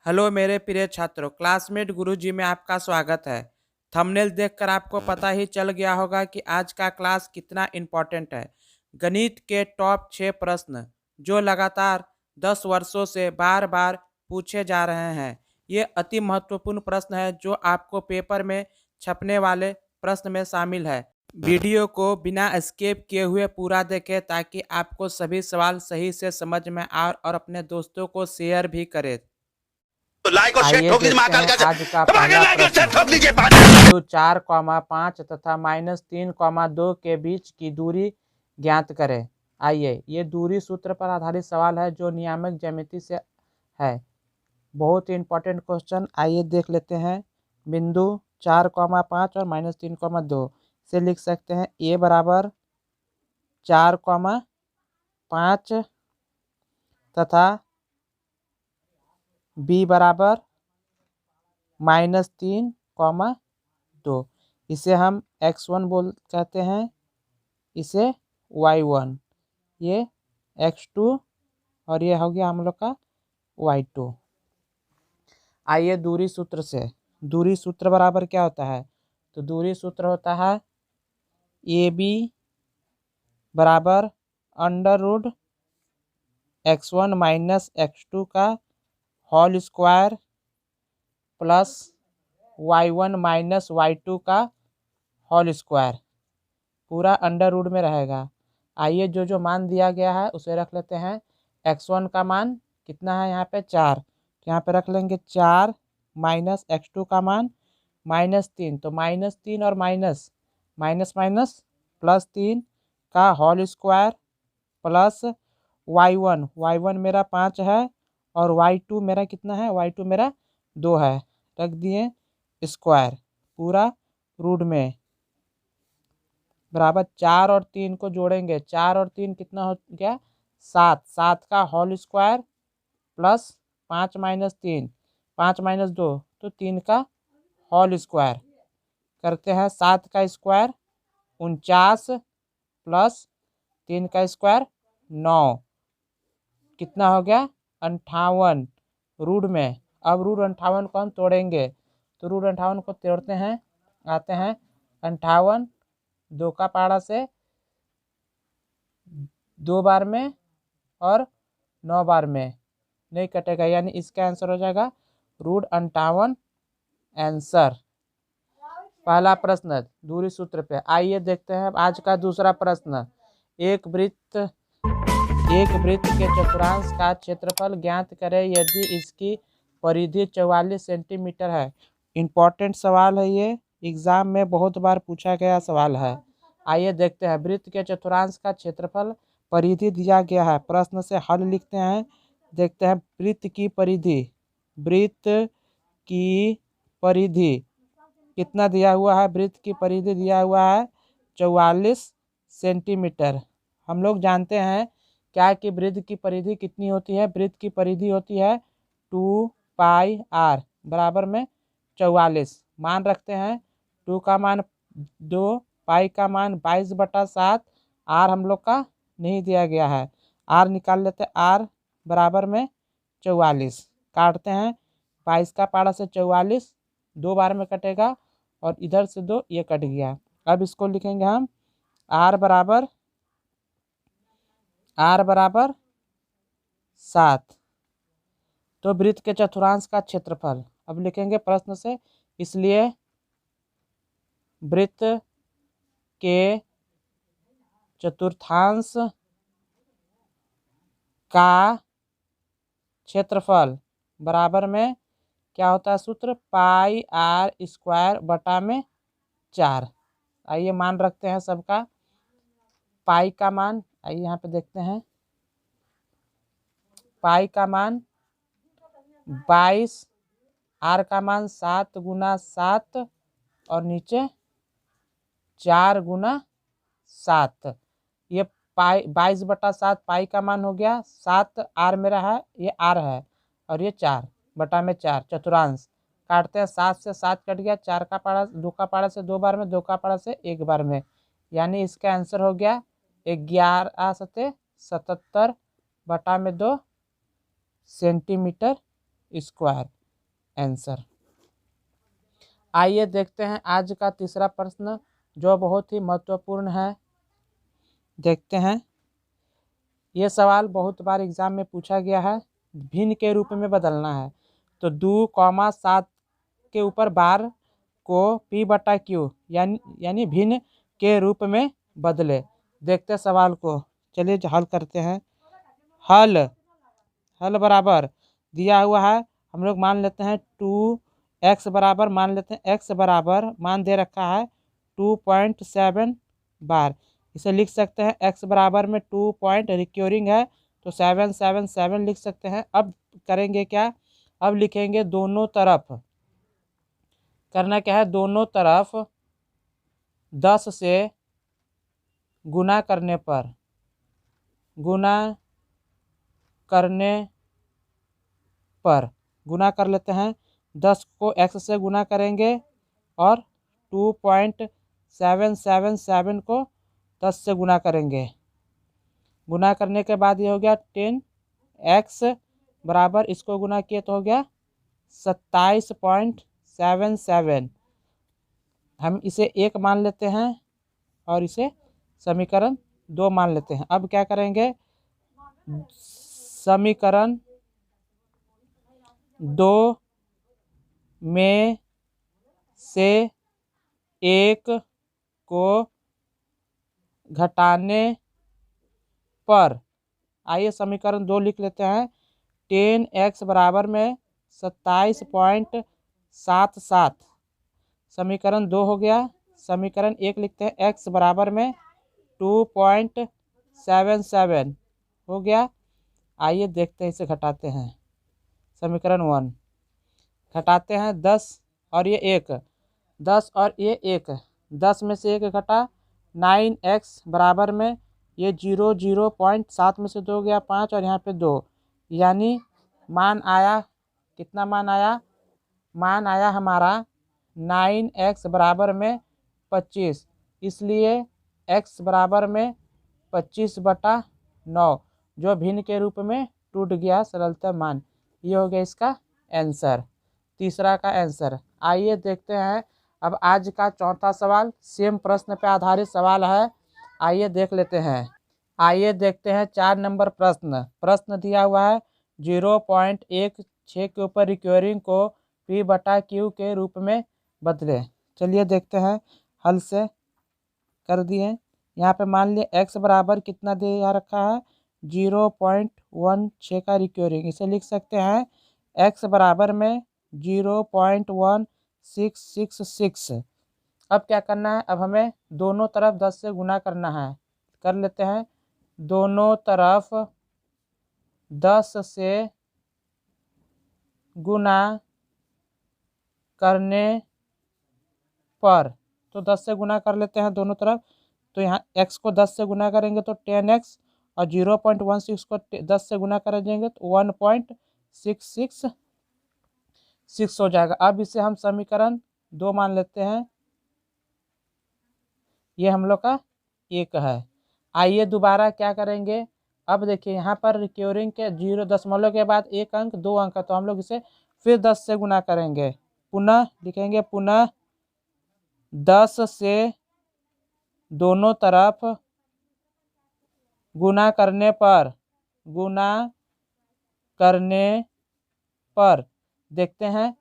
Hello मेरे प्रिय छात्रों, क्लासमेट गुरुजी में आपका स्वागत है। थंबनेल देखकर आपको पता ही चल गया होगा कि आज का क्लास कितना इम्पोर्टेंट है। गणित के टॉप 6 प्रश्न जो लगातार 10 वर्षों से बार बार पूछे जा रहे हैं। ये अति महत्वपूर्ण प्रश्न है जो आपको पेपर में छपने वाले प्रश्न में शामिल है। वीडियो को बिना स्किप किए हुए पूरा देखें ताकि आपको सभी सवाल सही से समझ में आए और अपने दोस्तों को शेयर भी करें। तो लाइक और शेयर आइए ठोक लीजिए देखते महाकाल हैं का। आज का दबा के पहला लाइक और शेयर प्रश्न। ठोक लीजिए। बिंदु 4,5 तथा -3,2 के बीच की दूरी ज्ञात करें। आइए, ये दूरी सूत्र पर आधारित सवाल है जो नियामक ज्यामिति से है। बहुत ही इंपॉर्टेंट क्वेश्चन, आइए देख लेते हैं। बिंदु 4,5 और -3,2 से लिख सकते हैं a बराबर 4,5 तथा b बराबर -3,2। इसे हम x1 कहते हैं, इसे y1, ये x2 और ये हो गया हम लोग का y2। आइए दूरी सूत्र से, दूरी सूत्र बराबर क्या होता है? तो दूरी सूत्र होता है AB बराबर √x1 - x2 का whole square plus y1 - y2 का होल स्क्वायर, पूरा अंडर रूट में रहेगा। आइए जो जो मान दिया गया है उसे रख लेते हैं। x1 का मान कितना है यहाँ पे 4, तो यहाँ पे रख लेंगे 4 माइनस x2 का मान -3, तो -3 और माइनस माइनस माइनस +3 का होल स्क्वायर प्लस y1 मेरा 5 है और y2 मेरा कितना है, y2 मेरा 2 है, रख दिए स्क्वायर पूरा रूट में बराबर 4 और 3 को जोड़ेंगे, 4 और 3 कितना हो गया 7, 7 का होल स्क्वायर प्लस 5 - 3, 5 - 2 तो 3 का होल स्क्वायर करते हैं। 7 का स्क्वायर 49 प्लस 3 का स्क्वायर 9, कितना हो गया 58 रूट में। अब रूट 58 को हम तोड़ेंगे, तो रूट 58 को तोड़ते हैं, आते हैं 58 2 का पारा से 2 बार में और 9 बार में नहीं कटेगा, यानी इसका आंसर हो जाएगा √58 आंसर। पहला प्रश्न दूरी सूत्र पे। आइए देखते हैं आज का दूसरा प्रश्न। एक वृत्त के चतुर्थांश का क्षेत्रफल ज्ञात करें यदि इसकी परिधि 44 सेंटीमीटर है। इम्पोर्टेंट सवाल है, ये एग्जाम में बहुत बार पूछा गया सवाल है। आइए देखते हैं। वृत्त के चतुर्थांश का क्षेत्रफल परिधि दिया गया है, प्रश्न से हल लिखते हैं। देखते हैं वृत्त की परिधि, वृत्त की परिधि कितना दिया हुआ है? वृत्त की परिधि दिया हुआ है 44 सेंटीमीटर। हम लोग जानते हैं क्या कि वृत्त की परिधि कितनी होती है? वृत्त की परिधि होती है 2πr बराबर में 44। मान रखते हैं 2 का मान 2, पाई का मान 22/7, आर हम लोग का नहीं दिया गया है, आर निकाल लेते हैं। आर बराबर में 44, काटते हैं 22 का पारा से 44 2 बार में कटेगा और इधर से 2 ये कट गया। अब इसको लिखेंगे हम आर बराबर 7। तो वृत्त के चतुर्थांश का क्षेत्रफल अब लिखेंगे प्रश्न से, इसलिए वृत्त के चतुर्थांश का क्षेत्रफल बराबर में क्या होता है सूत्र, πr²/4। आइए मान रखते हैं सबका। पाई का मान, आइए यहाँ पे देखते हैं, पाई का मान 22, आर का मान 7 × 7 और नीचे 4 × 7। ये पाई 22/7 पाई का मान हो गया, 7 आर मेरा है, ये आर है और ये 4/4 चतुर्थांश। काटते हैं 7 से 7 कट गया, 4 का पारा 2 का पारा से 2 बार में, 2 का पारा से 1 बार में, यानी इसका आंसर हो गया 11 × 77/2 सेंटीमीटर स्क्वायर आंसर। आइए देखते हैं आज का तीसरा प्रश्न जो बहुत ही महत्वपूर्ण है। देखते हैं, ये सवाल बहुत बार एग्जाम में पूछा गया है। भिन्न के रूप में बदलना है तो 2,7 के ऊपर बार को p/q यानी भिन्न के रूप में बदले। देखते हैं सवाल को, चलिए हल करते हैं। हल बराबर दिया हुआ है, हम लोग मान लेते हैं 2x बराबर, मान लेते हैं x बराबर मान दे रखा है 2.7 बार। इसे लिख सकते हैं x बराबर में 2 पॉइंट रिक्योरिंग है तो 777 लिख सकते हैं। अब करेंगे क्या, अब लिखेंगे दोनों तरफ, करना क्या है, दोनों तरफ 10 से गुना करने पर, गुना कर लेते हैं। 10 को x से गुना करेंगे और 2.777 को 10 से गुना करेंगे। गुना करने के बाद ये हो गया 10x बराबर, इसको गुना किए तो हो गया 27.77। हम इसे 1 मान लेते हैं और इसे समीकरण 2 मान लेते हैं। अब क्या करेंगे, समीकरण 2 में से 1 को घटाने पर, आइए समीकरण 2 लिख लेते हैं। 10x बराबर में 27.77 समीकरण 2 हो गया। समीकरण 1 लिखते हैं, x बराबर में 2.77 हो गया। आइए देखते हैं, इसे घटाते हैं। समीकरण 1 घटाते हैं, 10 और ये 1, 10 और ये 1, 10 में से 1 घटा 9x बराबर में ये 0.7 में से 2 गया 5 और यहाँ पे 2, यानी मान आया, कितना मान आया, मान आया हमारा 9x बराबर में 25। इसलिए x बराबर में 25/9 जो भिन्न के रूप में टूट गया सरलतम मान। ये हो गया इसका आंसर, तीसरा का आंसर। आइए देखते हैं अब आज का चौथा सवाल, सेम प्रश्न पे आधारित सवाल है। आइए देख लेते हैं। आइए देखते हैं 4 नंबर प्रश्न दिया हुआ है 0.16 के ऊपर रिक्योरिंग को p/q के रूप में बदले। चलिए देखते हैं, हल से कर दिए। यहाँ पे मान लिए x बराबर कितना दिया रखा है 0.16 का रिक्योरिंग, इसे लिख सकते हैं x बराबर में 0.1666। अब क्या करना है, अब हमें दोनों तरफ 10 से गुना करना है। कर लेते हैं, दोनों तरफ 10 से गुना करने पर, तो 10 से गुना कर लेते हैं दोनों तरफ। तो यहाँ x को 10 से गुना करेंगे तो 10x और 0.16 को 10 से गुना करेंगे तो 1.666 हो जाएगा। अब इसे हम समीकरण 2 मान लेते हैं, ये हम लोग का 1 है। आइए दोबारा क्या करेंगे, अब देखिए यहाँ पर रिक्योरिंग के 0 दशमलव के बाद 1 अंक 2 अंक है, तो हम लोग इसे फिर 10 से गुना करेंगे। पुनः लिखेंगे, पुनः 10 से दोनों तरफ गुना करने पर देखते हैं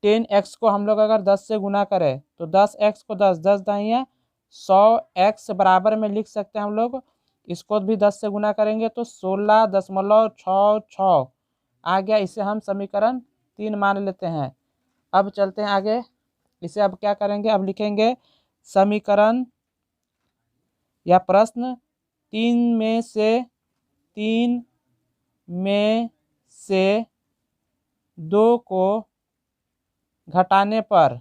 10x को हम लोग अगर 10 से गुना करें तो 10x को 10 दाहिया 100x बराबर में लिख सकते हैं हम लोग। इसको भी 10 से गुना करेंगे तो 16.66 आ गया। इसे हम समीकरण 3 मान लेते हैं। अब चलते हैं आगे, इसे अब क्या करेंगे, अब लिखेंगे समीकरण या प्रश्न 3 में से 2 को घटाने पर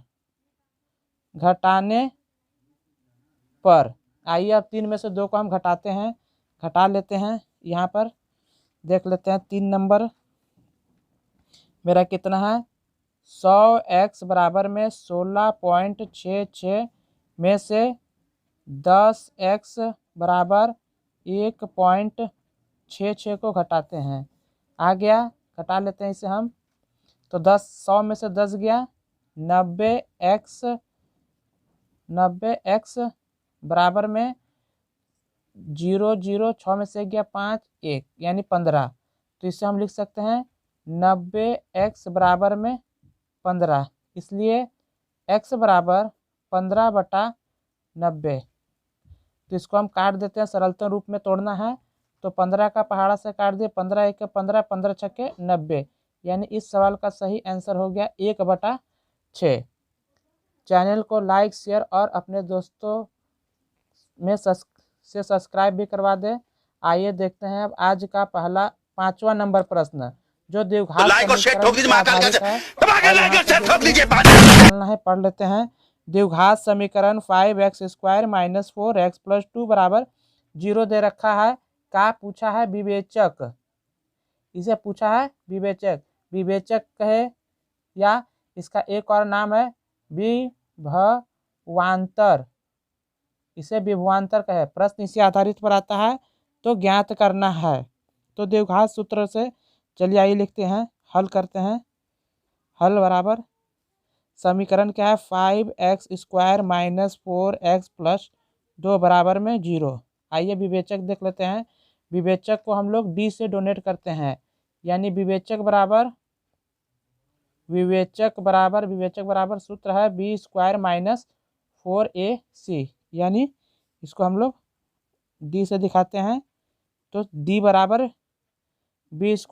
आइए अब 3 में से 2 को हम घटा लेते हैं। यहाँ पर देख लेते हैं 3 नंबर मेरा कितना है, 100x बराबर में 16.66 में से 10x बराबर 1.66 को घटाते हैं। आ गया, घटा लेते हैं इसे हम। तो 100 में से 10 गया 90x बराबर में 0 0 6 में से गया 5 1 यानी 15। तो इससे हम लिख सकते हैं 90x बराबर में 15, इसलिए x बराबर 15/90। तो इसको हम काट देते हैं, सरलतम रूप में तोड़ना है तो 15 का पहाड़ा से काट दिए, 15 1 15, 15 6 90, यानी इस सवाल का सही आंसर हो गया 1/6। चैनल को लाइक शेयर और अपने दोस्तों में से सब्सक्राइब भी करवा दें। आइए देखते हैं अब आज का पहला 5वां नंबर प्रश्न, जो तो द्विघात लाइक और शेयर समीकरण ठोक दीजिए पर महाकाल का आधारित है। दबा के और लाइक यहाँ और पे शेयर ठोक देखिए दीजिए। जानना है, पढ़ लेते हैं। द्विघात समीकरण 5x² - 4x + 2 बराबर 0 दे रखा है। क्या पूछा है? विवेचक। इसे पूछा है विवेचक। विवेचक कहे या इसका एक और नाम है विभवांतर, इसे विभवांतर कहे। प्रश्न इसी आधारित पर आता है तो ज्ञात करना है। तो द्विघात सूत्र से चलिए आइए लिखते हैं, हल करते हैं। हल बराबर समीकरण क्या है? 5x² - 4x + 2 बराबर में 0। आइए विवेचक देख लेते हैं। विवेचक को हम लोग d से डोनेट करते हैं, यानी विवेचक बराबर सूत्र है b² - 4ac, यानी इसको हम लोग d से दिखाते हैं तो d बराबर b² -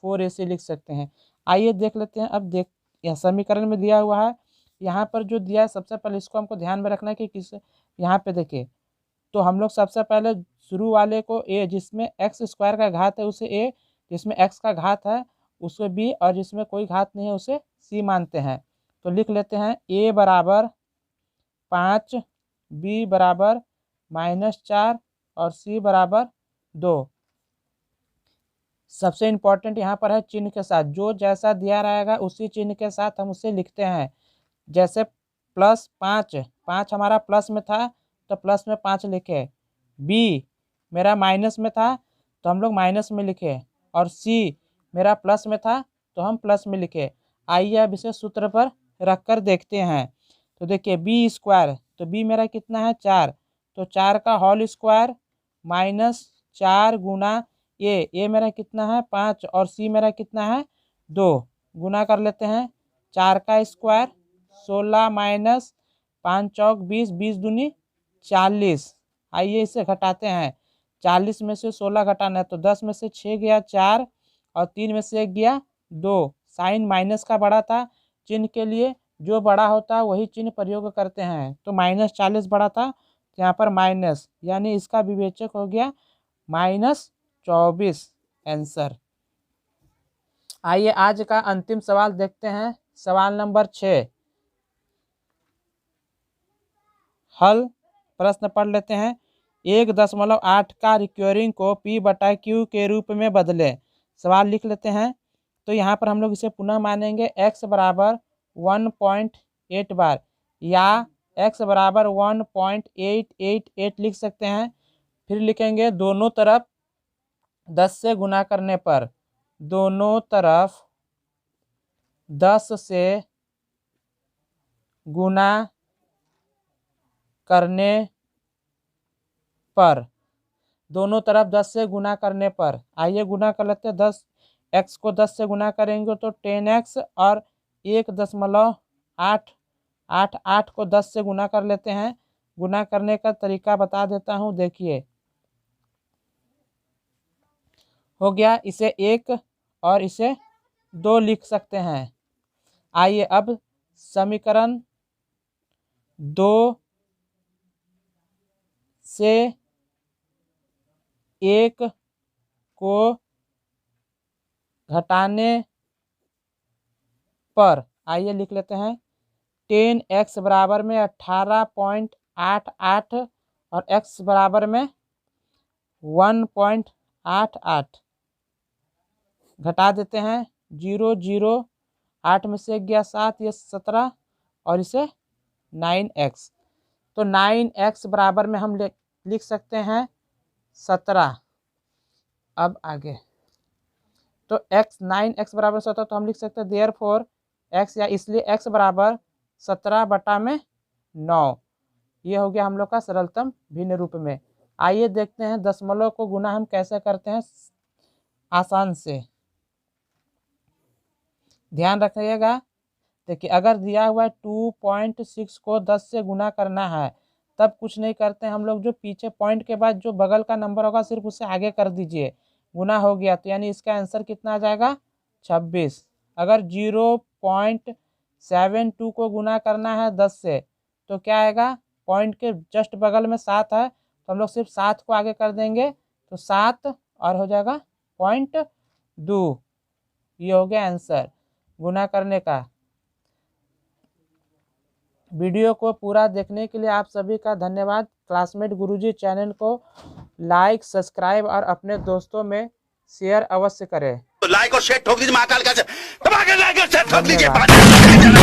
4ac लिख सकते हैं। आइए देख लेते हैं। अब देख, यह समीकरण में दिया हुआ है, यहाँ पर जो दिया है सबसे पहले इसको हमको ध्यान में रखना है कि किस, यहाँ पे देखिए तो हम लोग सबसे पहले शुरू वाले को a, जिसमें x² का घात है उसे a, जिसमें x का घात है उसे b, और जिसमें कोई घात नहीं है उसे c मानते हैं। तो लिख लेते हैं a बराबर 5, b बराबर -4 और c बराबर 2। सबसे इम्पोर्टेंट यहाँ पर है चिन्ह के साथ, जो जैसा दिया रहेगा उसी चिन्ह के साथ हम उसे लिखते हैं। जैसे +5 हमारा प्लस में था तो प्लस में 5 लिखे, b मेरा माइनस में था तो हम लोग माइनस में लिखे, और c मेरा प्लस में था तो हम प्लस में लिखे। आइए अब इसे सूत्र पर रख कर देखते हैं। तो देखिए b², तो b मेरा कितना है 4, तो 4 का होल स्क्वायर -4 गुना a मेरा कितना है 5 और c मेरा कितना है 2, गुना कर लेते हैं। 4 का स्क्वायर 16 - 5 चौक 20, 20 दूनी 40। आइए इसे घटाते हैं। 40 में से 16 घटाना है तो 10 में से 6 गया 4 और 3 में से 1 गया 2। साइन माइनस का बड़ा था, चिन्ह के लिए जो बड़ा होता है वही चिन्ह प्रयोग करते हैं। तो -40 बड़ा था तो यहाँ पर माइनस, यानी इसका विवेचक हो गया -24 आंसर। आइए आज का अंतिम सवाल देखते हैं, सवाल नंबर 6। हल प्रश्न पढ़ लेते हैं। 1.8 का रिक्योरिंग को p/q के रूप में बदले। सवाल लिख लेते हैं। तो यहाँ पर हम लोग इसे पुनः मानेंगे x बराबर 1.8 बार, या x बराबर 1.888 लिख सकते हैं। फिर लिखेंगे दोनों तरफ 10 से गुना करने पर, दोनों तरफ 10 से गुना करने पर, दोनों तरफ 10 से गुना करने पर। आइए गुना कर लेते हैं। 10x को 10 से गुना करेंगे तो 10x, और 1.888 को 10 से गुना कर लेते हैं। गुना करने का तरीका बता देता हूँ, देखिए हो गया। इसे 1 और इसे 2 लिख सकते हैं। आइए अब समीकरण 2 से 1 को घटाने पर, आइए लिख लेते हैं 10x बराबर में 18.88 और x बराबर में 1.88। घटा देते हैं 0 0, 8 में से गया 7, ये 17 और इसे 9x। तो 9x बराबर में हम लिख सकते हैं 17। अब आगे तो x 9x बराबर 17, तो हम लिख सकते हैं देयरफॉर x, या इसलिए x बराबर 17/9। ये हो गया हम लोग का सरलतम भिन्न रूप में। आइए देखते हैं दशमलव को गुना हम कैसे करते हैं आसान से। ध्यान रखिएगा, देखिए अगर दिया हुआ है 2.6 को 10 से गुना करना है, तब कुछ नहीं करते हैं हम लोग, जो पीछे पॉइंट के बाद जो बगल का नंबर होगा सिर्फ उससे आगे कर दीजिए। गुना हो गया तो यानी इसका आंसर कितना आ जाएगा 26। अगर 0.72 को गुना करना है 10 से तो क्या आएगा, पॉइंट के जस्ट बगल में 7 है तो हम लोग सिर्फ 7 को आगे कर देंगे तो 7 और हो जाएगा 0.2। ये हो गया आंसर गुना करने का। वीडियो को पूरा देखने के लिए आप सभी का धन्यवाद। क्लासमेट गुरुजी चैनल को लाइक, सब्सक्राइब और अपने दोस्तों में शेयर अवश्य करें। तो लाइक और शेयर ठोक दीजिए महाकाल का, दबा के लाइक और शेयर ठोक धन्यवाद। दीजिए।